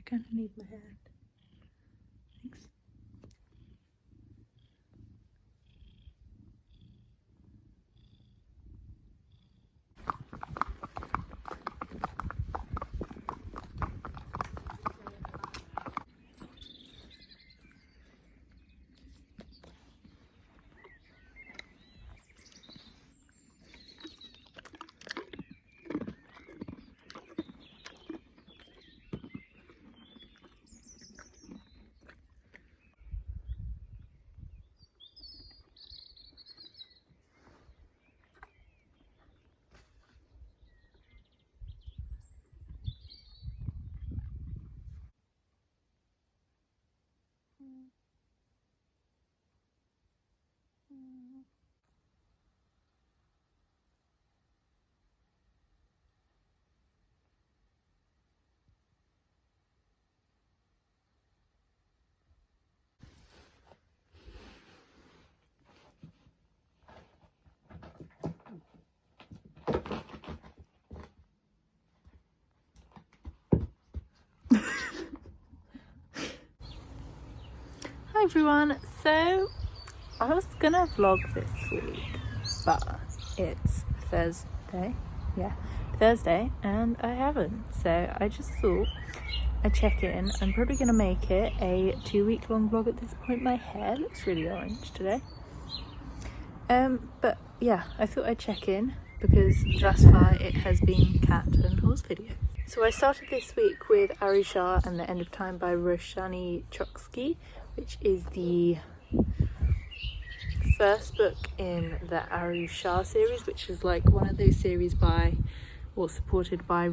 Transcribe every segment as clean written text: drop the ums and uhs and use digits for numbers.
I kind of need my hand. Thanks. Hi everyone, so I was gonna vlog this week, but it's Thursday, and I haven't, so I just thought I'd check in. I'm probably gonna make it a 2-week long vlog at this point. My hair looks really orange today, but yeah, I thought I'd check in because thus far it has been cat and horse videos. So I started this week with Shah and the End of Time by Roshani Chokshi, which is the first book in the Shah series, which is like one of those series by or supported by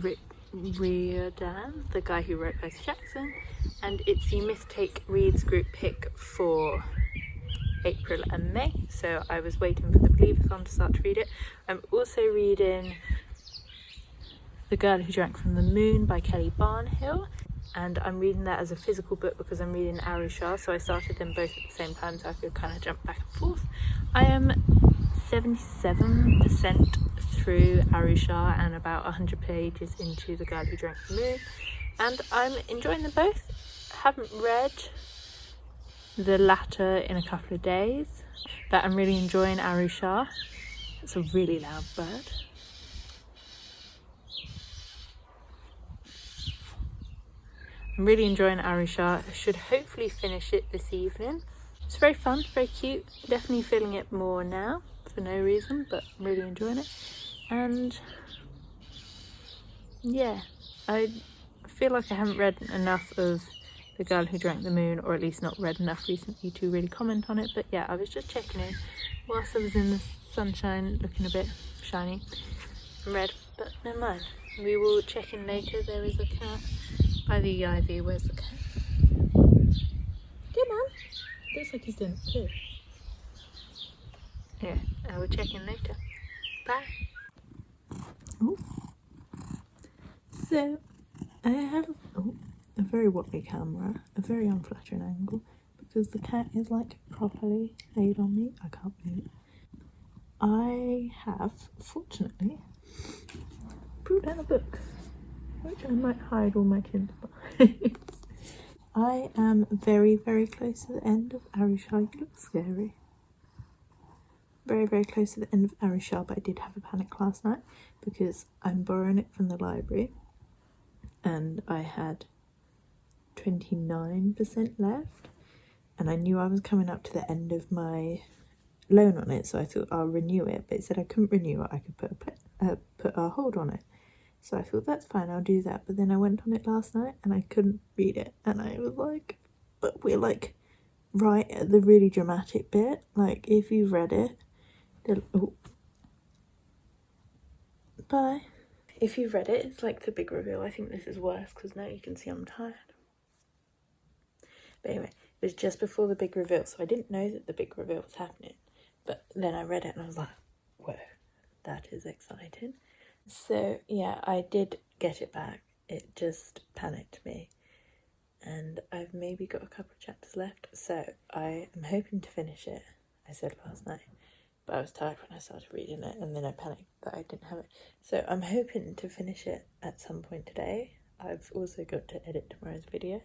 readathon, the guy who wrote Percy Jackson, and it's the Myth Take Reads group pick for April and May, so I was waiting for the Believathon to start to read it. I'm also reading The Girl Who Drank from the Moon by Barnhill, and I'm reading that as a physical book because I'm reading Shah, so I started them both at the same time so I could kind of jump back and forth. I am 77% through Shah and about 100 pages into The Girl Who Drank from the Moon, and I'm enjoying them both. Haven't read the latter in a couple of days, but I'm really enjoying Shah. It's a really loud bird. I'm really enjoying Shah. I should hopefully finish it this evening. It's very fun, very cute. Definitely feeling it more now for no reason, but I'm really enjoying it. And yeah, I feel like I haven't read enough of The Girl Who Drank the Moon, or at least not read enough recently to really comment on it. But yeah, I was just checking in whilst I was in the sunshine looking a bit shiny and red, but never mind. We will check in later. There is a cat by the ivy. Where's the cat? Come on. Looks like he's doing it too. Yeah, I will check in later. Bye. Ooh. So, I have a very wobbly camera, a very unflattering angle, because the cat is like properly laid on me. I can't believe it. I have, fortunately, brought down a book, which I might hide all my tins behind. I am very, very close to the end of Shah. You look scary. Very, very close to the end of Shah, but I did have a panic last night because I'm borrowing it from the library and I had 29% left, and I knew I was coming up to the end of my loan on it, so I thought I'll renew it, but it said I couldn't renew it. I could put a hold on it. So I thought that's fine, I'll do that. But then I went on it last night and I couldn't read it, and I was like, but we're like right at the really dramatic bit. Like if you've read it, bye. If you've read it, it's like the big reveal. I think this is worse because now you can see I'm tired. But anyway, it was just before the big reveal, so I didn't know that the big reveal was happening. But then I read it and I was like, whoa, that is exciting. So yeah, I did get it back. It just panicked me. And I've maybe got a couple of chapters left, so I am hoping to finish it. I said last night, but I was tired when I started reading it, and then I panicked that I didn't have it. So I'm hoping to finish it at some point today. I've also got to edit tomorrow's video,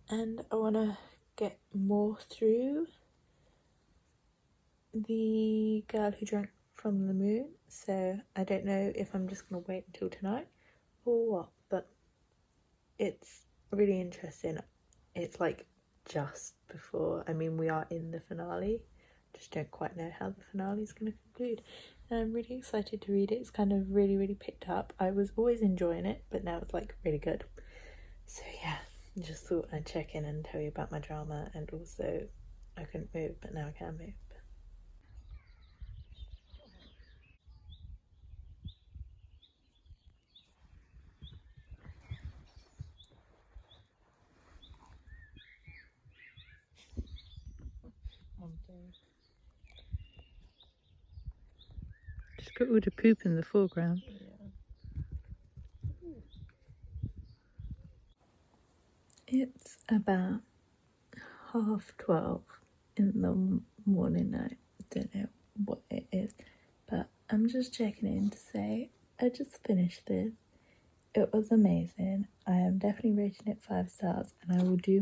and I want to get more through The Girl Who Drank from the Moon, so I don't know if I'm just going to wait until tonight or what, but it's really interesting. It's like just before, I mean, we are in the finale, just don't quite know how the finale is going to conclude, and I'm really excited to read it. It's kind of really picked up. I was always enjoying it, but now it's like really good. So yeah, just thought I'd check in and tell you about my drama, and also I couldn't move, but now I can move. Just got all the poop in the foreground. It's about 12:30 in the morning. I don't know what it is, but I'm just checking in to say I just finished this. It was amazing. I am definitely rating it 5 stars, and I will do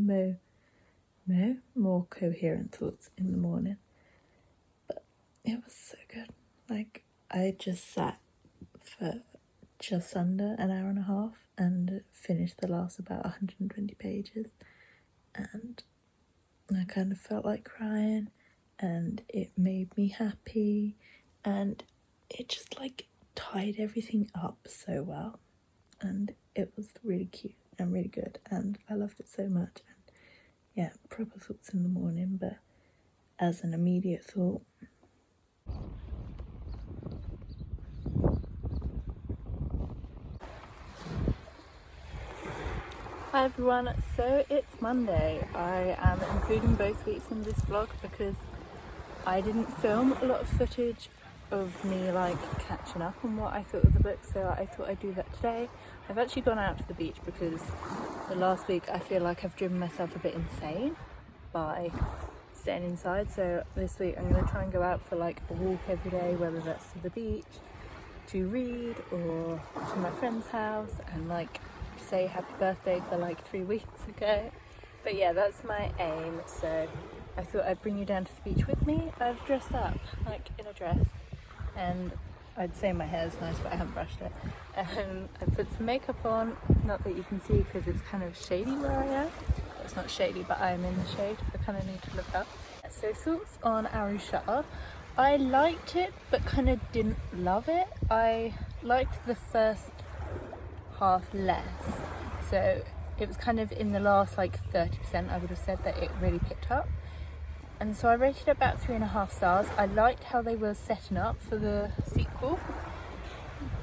more coherent thoughts in the morning. But it was so good. Like, I just sat for just under an hour and a half and finished the last about 120 pages, and I kind of felt like crying, and it made me happy, and it just like tied everything up so well, and it was really cute and really good, and I loved it so much. And yeah, proper thoughts in the morning, but as an immediate thought, hi everyone, so it's Monday. I am including both weeks in this vlog because I didn't film a lot of footage of me like catching up on what I thought of the book, so I thought I'd do that today. I've actually gone out to the beach because the last week I feel like I've driven myself a bit insane by staying inside, so this week I'm going to try and go out for like a walk every day, whether that's to the beach, to read, or to my friend's house and like say happy birthday for like 3 weeks ago. But yeah, that's my aim, so I thought I'd bring you down to the beach with me. I've dressed up like in a dress, and I'd say my hair's nice, but I haven't brushed it. I put some makeup on, not that you can see because it's kind of shady where I am. It's not shady, but I'm in the shade. I kind of need to look up. So thoughts on Shah. I liked it, but kind of didn't love it. I liked the first half less, so it was kind of in the last like 30% I would have said that it really picked up, and so I rated it about 3.5 stars. I liked how they were setting up for the sequel,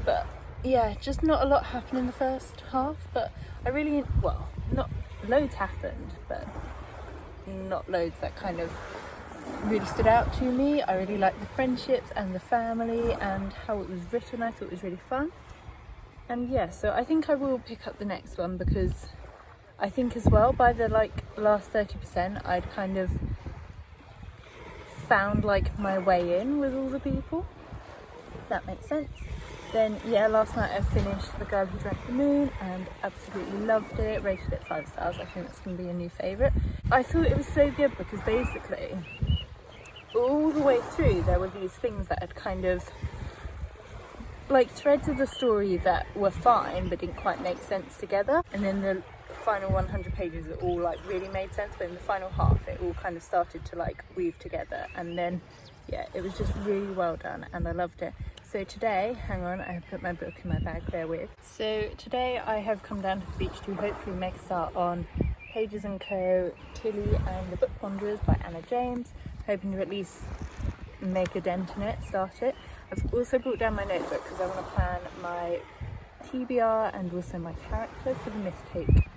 but yeah, just not a lot happened in the first half, but I really, well, not loads happened, but not loads that kind of really stood out to me. I really liked the friendships and the family and how it was written. I thought it was really fun. And yeah, so I think I will pick up the next one because I think as well by the like last 30% I'd kind of found like my way in with all the people, if that makes sense. Then yeah, last night I finished The Girl Who Drank the Moon and absolutely loved it, rated it 5 stars. I think that's going to be a new favourite. I thought it was so good because basically all the way through there were these things that had kind of like threads of the story that were fine but didn't quite make sense together, and then the final 100 pages it all like really made sense, but in the final half it all kind of started to like weave together, and then yeah, it was just really well done and I loved it. So today, hang on, I have put my book in my bag, bear with. So today I have come down to the beach to hopefully make a start on Pages & Co, Tilly and the Bookwanderers by Anna James, hoping to at least make a dent in it, start it. I've also brought down my notebook because I want to plan my TBR and also my character for the myth take.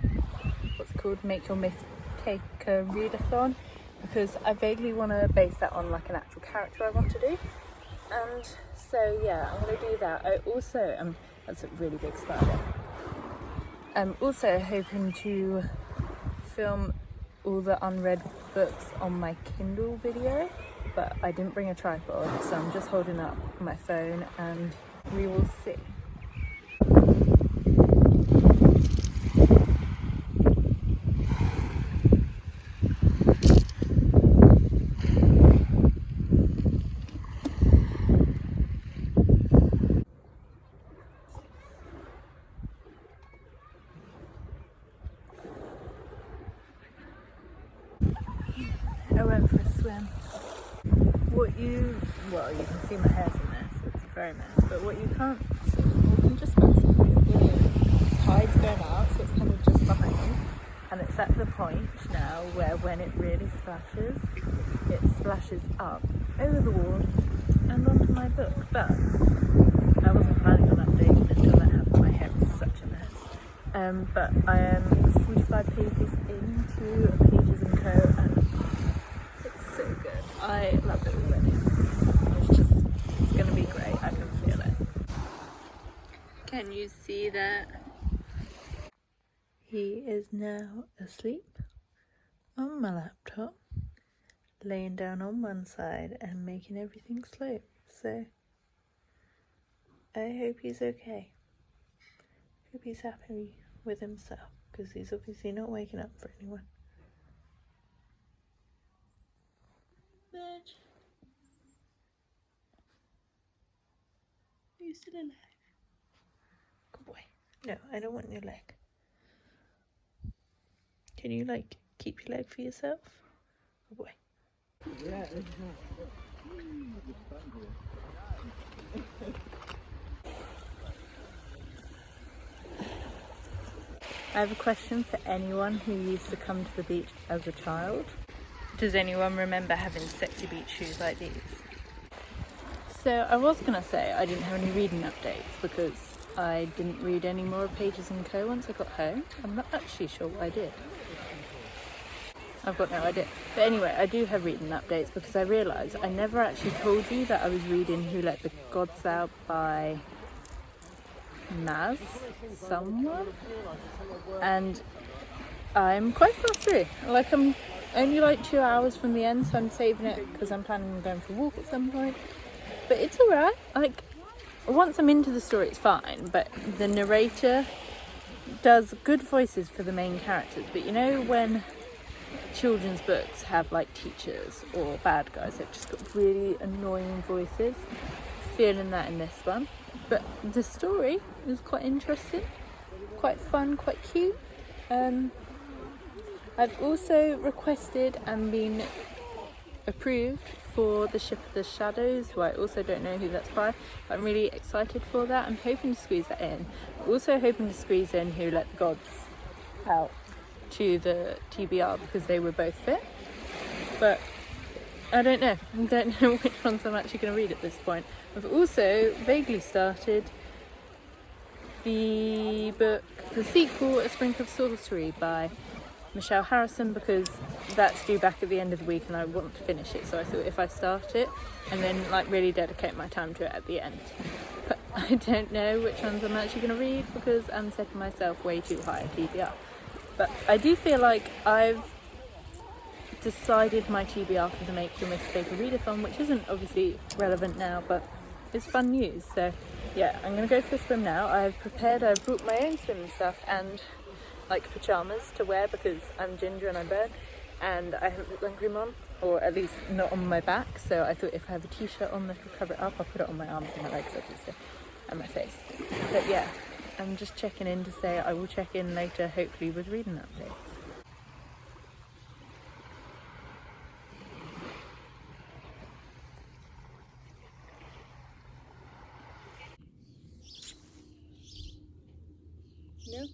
What's it called? Make Your Myth Take a Readathon, because I vaguely want to base that on like an actual character I want to do. And so yeah, I'm going to do that. I also, that's a really big spider. I'm also hoping to film all the unread books on my Kindle video, but I didn't bring a tripod, so I'm just holding up my phone and we will see. I went for a swim. Well, you can see my hair's in this, it's a very mess, but what you can't see, you can just about see is the tide's going out, so it's kind of just behind, and it's at the point now where when it really splashes, it splashes up over the wall and onto my book, but I wasn't planning on updating until that happened. My hair is such a mess. But I am 45 pages into Pages & Co. and it's so good. I love it already. It's going to be great. I can feel it. Can you see that? He is now asleep on my laptop, laying down on one side and making everything slow. So I hope he's okay. Hope he's happy with himself, because he's obviously not waking up for anyone. Bud, are you still alive? Good boy. No, I don't want your leg. Can you keep your leg for yourself? Good boy. I have a question for anyone who used to come to the beach as a child. Does anyone remember having sexy beach shoes like these? So I was going to say I didn't have any reading updates because I didn't read any more of Pages & Co. once I got home. I'm not actually sure what I did. I've got no idea. But anyway, I do have reading updates because I realised I never actually told you that I was reading Who Let the Gods Out by Maz someone, and I'm quite far through. I'm only 2 hours from the end, so I'm saving it because I'm planning on going for a walk at some point. But it's alright. Once I'm into the story, it's fine. But the narrator does good voices for the main characters. But you know when children's books have teachers or bad guys, they've just got really annoying voices. Feeling that in this one. But the story is quite interesting, quite fun, quite cute. I've also requested and been approved for The Ship of the Shadows, who I also don't know who that's by, but I'm really excited for that. I'm hoping to squeeze that in. I'm also hoping to squeeze in Who Let the Gods Out to the TBR because they were both fit. But I don't know which ones I'm actually going to read at this point. I've also vaguely started the sequel, A Sprinkle of Sorcery by Michelle Harrison, because that's due back at the end of the week and I want to finish it. So I thought if I start it and then really dedicate my time to it at the end. But I don't know which ones I'm actually going to read because I'm setting myself way too high at TBR. But I do feel like I've decided my TBR for the Make Your Mistake Readathon, which isn't obviously relevant now, but it's fun news. So yeah, I'm gonna go for a swim now. I've brought my own swim stuff and pajamas to wear because I'm ginger and I burn, and I haven't put sun cream on, or at least not on my back. So I thought if I have a t-shirt on that will cover it up, I'll put it on my arms and my legs obviously, and my face. But yeah, I'm just checking in to say I will check in later, hopefully with reading updates. No?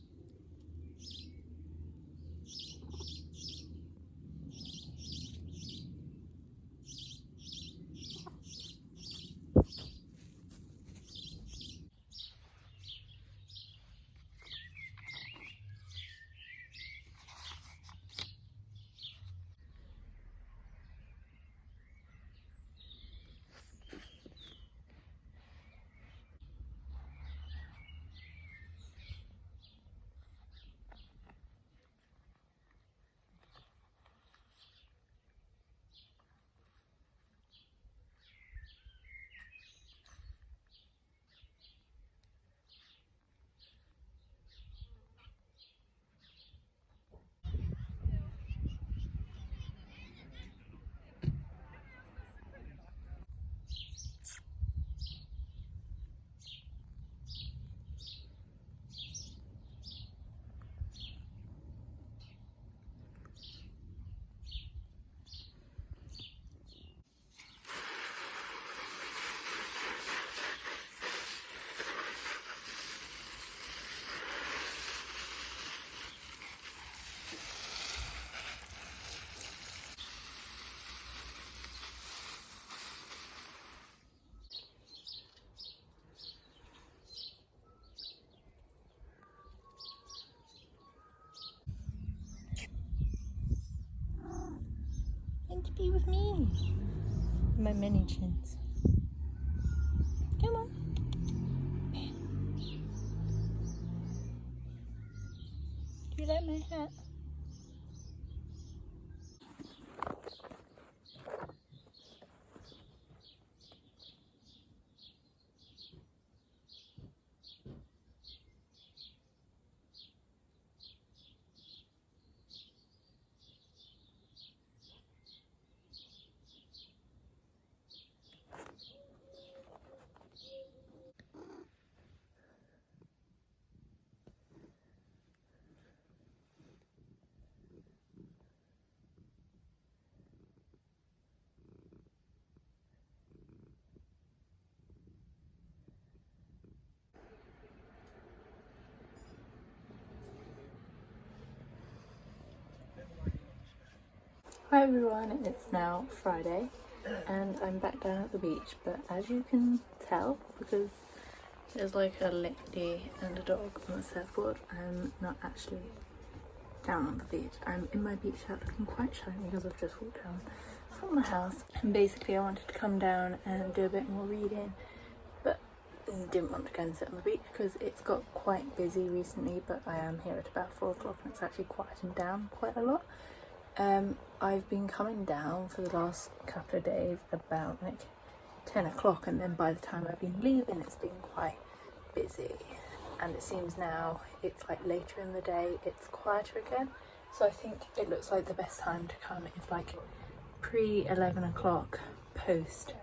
want to be with me? My mini chins. Come on. Do you like my hat? Hi everyone, it's now Friday and I'm back down at the beach, but as you can tell, because there's like a lady and a dog on the surfboard, I'm not actually down on the beach. I'm in my beach hat looking quite shiny because I've just walked down from the house, and basically I wanted to come down and do a bit more reading, but didn't want to go and sit on the beach because it's got quite busy recently, but I am here at about 4 o'clock and it's actually quietened down quite a lot. I've been coming down for the last couple of days about like 10 o'clock, and then by the time I've been leaving it's been quite busy, and it seems now it's like later in the day it's quieter again, so I think it looks like the best time to come is like pre 11 o'clock, post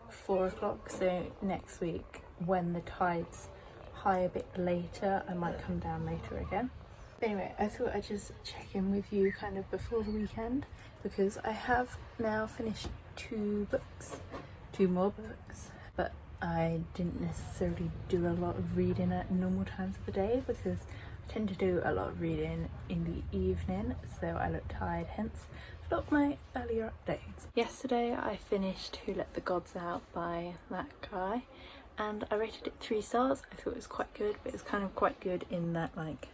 4 o'clock. So next week when the tide's high a bit later, I might come down later again. Anyway, I thought I'd just check in with you kind of before the weekend, because I have now finished 2 more books, but I didn't necessarily do a lot of reading at normal times of the day because I tend to do a lot of reading in the evening, so I look tired, hence a lot of my earlier updates. Yesterday I finished Who Let the Gods Out by that guy, and I rated it 3 stars. I thought it was quite good, but it's kind of quite good in that like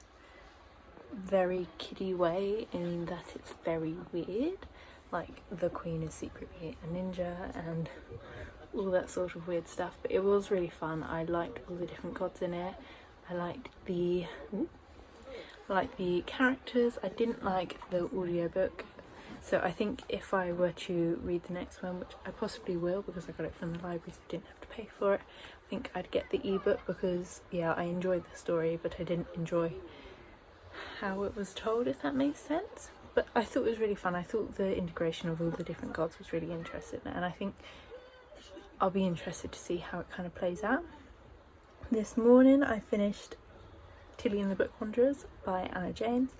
very kiddie way, in that it's very weird, like the queen is secretly a ninja and all that sort of weird stuff, but it was really fun. I liked all the different gods in it. I liked the characters. I didn't like the audiobook, so I think if I were to read the next one, which I possibly will because I got it from the library so I didn't have to pay for it, I think I'd get the ebook because yeah, I enjoyed the story but I didn't enjoy how it was told, if that makes sense. But I thought it was really fun. I thought the integration of all the different gods was really interesting, and I think I'll be interested to see how it kind of plays out. This morning I finished Tilly and the Bookwanderers by Anna James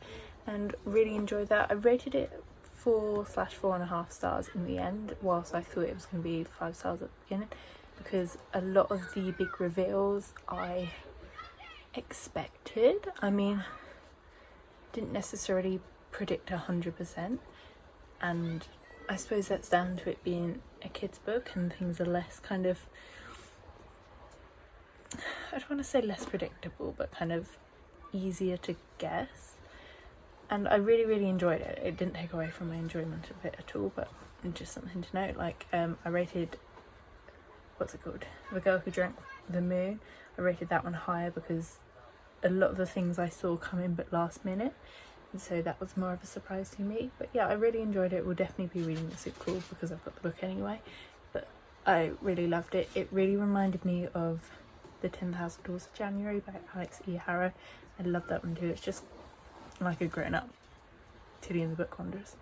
and really enjoyed that. I rated it 4/4.5 stars in the end, whilst I thought it was going to be 5 stars at the beginning, because a lot of the big reveals I expected. I mean, didn't necessarily predict 100%, and I suppose that's down to it being a kid's book and things are less kind of, I don't want to say less predictable, but kind of easier to guess. And I really enjoyed it. It didn't take away from my enjoyment of it at all, but just something to note. Like I rated, what's it called, The Girl Who Drank the Moon, I rated that one higher because a lot of the things I saw come in but last minute, and so that was more of a surprise to me. But yeah, I really enjoyed it. We'll definitely be reading the sequel because I've got the book anyway, but I really loved it. It really reminded me of The 10,000 Doors of January by Alex E. Harrow. I love that one too. It's just like a grown-up Tilly and the Bookwanderers.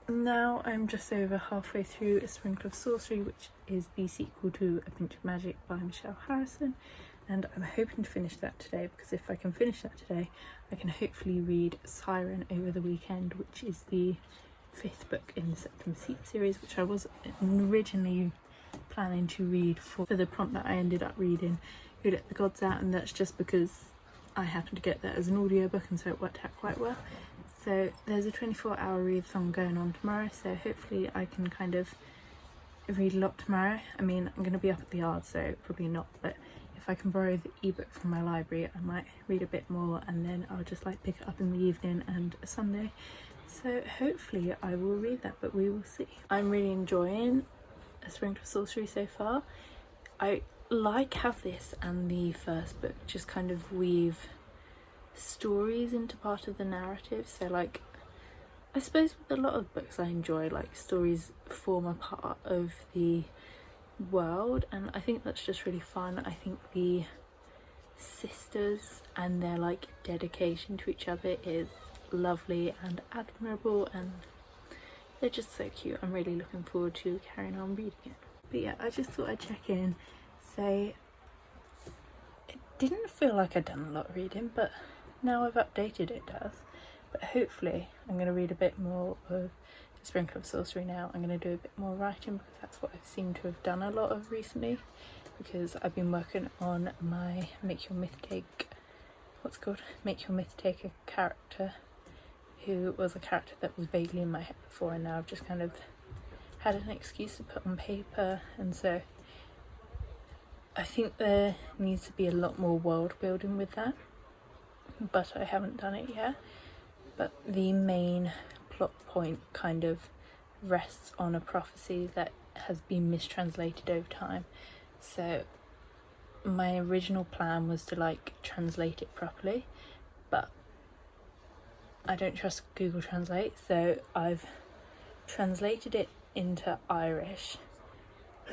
Now I'm just over halfway through A Sprinkle of Sorcery, which is the sequel to A Pinch of Magic by Michelle Harrison, and I'm hoping to finish that today, because if I can finish that today I can hopefully read Syren over the weekend, which is the 5th book in the Septum Seat series, which I was originally planning to read for the prompt that I ended up reading, Who Let the Gods Out, and that's just because I happened to get that as an audiobook and so it worked out quite well. So there's a 24-hour readathon going on tomorrow, so hopefully I can kind of read a lot tomorrow. I mean, I'm going to be up at the yard, so probably not, but if I can borrow the ebook from my library I might read a bit more, and then I'll just like pick it up in the evening and Sunday. So hopefully I will read that, but we will see. I'm really enjoying A Sprinkle of Sorcery so far. I like how this and the first book just kind of weave stories into part of the narrative. So like, I suppose with a lot of books I enjoy, like, stories form a part of the world, and I think that's just really fun. I think the sisters and their like dedication to each other is lovely and admirable, and they're just so cute. I'm really looking forward to carrying on reading it. But yeah, I just thought I'd check in, say it didn't feel like I'd done a lot of reading, but now I've updated it does. But hopefully I'm going to read a bit more of A Sprinkle of Sorcery now. I'm going to do a bit more writing because that's what I seem to have done a lot of recently, because I've been working on my Make Your Myth Take a character who was a character that was vaguely in my head before, and now I've just kind of had an excuse to put on paper. And so I think there needs to be a lot more world building with that, but I haven't done it yet. But the main plot point kind of rests on a prophecy that has been mistranslated over time. So my original plan was to like translate it properly, but I don't trust Google Translate, so I've translated it into Irish,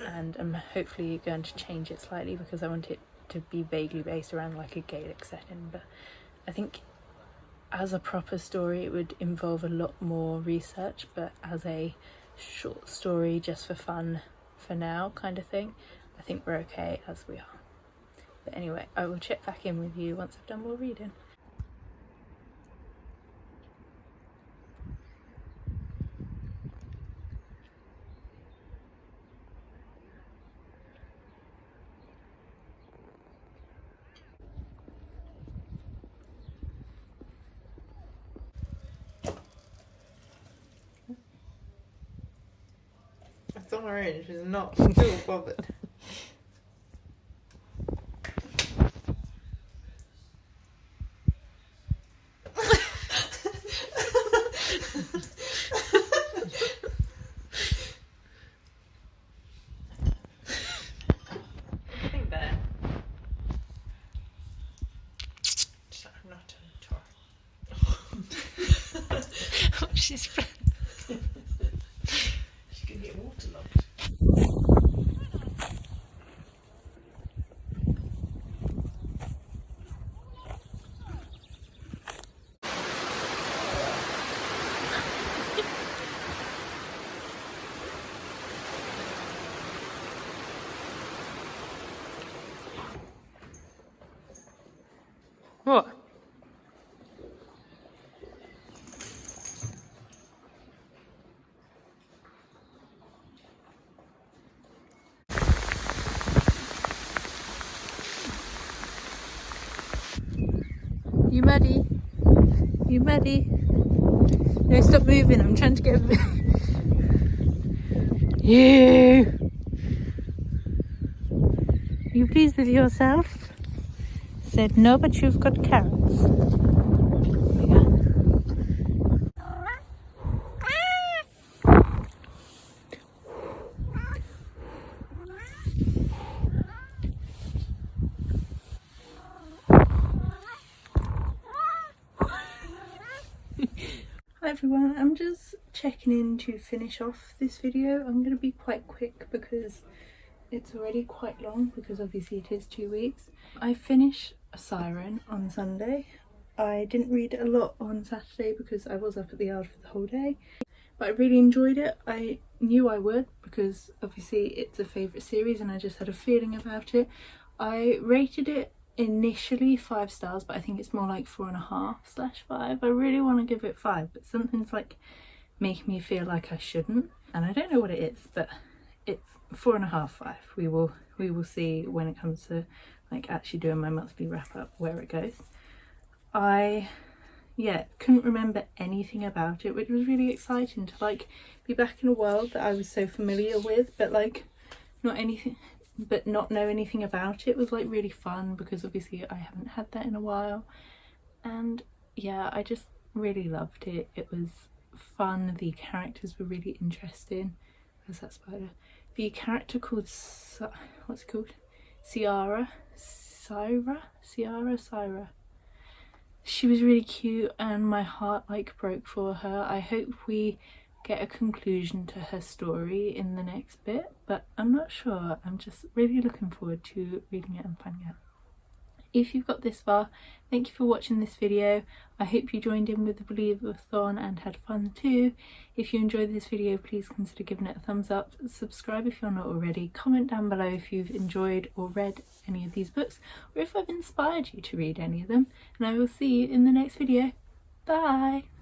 and I'm hopefully going to change it slightly because I want it to be vaguely based around like a Gaelic setting. But I think as a proper story it would involve a lot more research, but as a short story just for fun for now kind of thing, I think we're okay as we are. But anyway, I will check back in with you once I've done more reading. It's on her own, she's not still bothered. I think that I'm not on tour. Oh, she's She could get waterlogged. What? You muddy? You muddy? No, stop moving. I'm trying to get you. You pleased with yourself? Said no, but you've got carrots. Hi everyone, I'm just checking in to finish off this video. I'm going to be quite quick because it's already quite long, because obviously it is 2 weeks. I finished Syren on Sunday. I didn't read a lot on Saturday because I was up at the yard for the whole day, but I really enjoyed it. I knew I would because obviously it's a favourite series and I just had a feeling about it. I rated it initially 5 stars, but I think it's more like 4.5/5. I really want to give it 5, but something's like making me feel like I shouldn't, and I don't know what it is, but it's 4.5/5. We will see when it comes to like actually doing my monthly wrap up where it goes. I couldn't remember anything about it, which was really exciting to like be back in a world that I was so familiar with, but like not know anything about it was like really fun, because obviously I haven't had that in a while. And yeah, I just really loved it. It was fun. The characters were really interesting. Where's that spider? The character called what's it called? Syra. She was really cute and my heart like broke for her. I hope we get a conclusion to her story in the next bit, but I'm not sure. I'm just really looking forward to reading it and finding out. If you've got this far, thank you for watching this video. I hope you joined in with the Believathon and had fun too. If you enjoyed this video, please consider giving it a thumbs up. Subscribe if you're not already. Comment down below if you've enjoyed or read any of these books, or if I've inspired you to read any of them. And I will see you in the next video. Bye!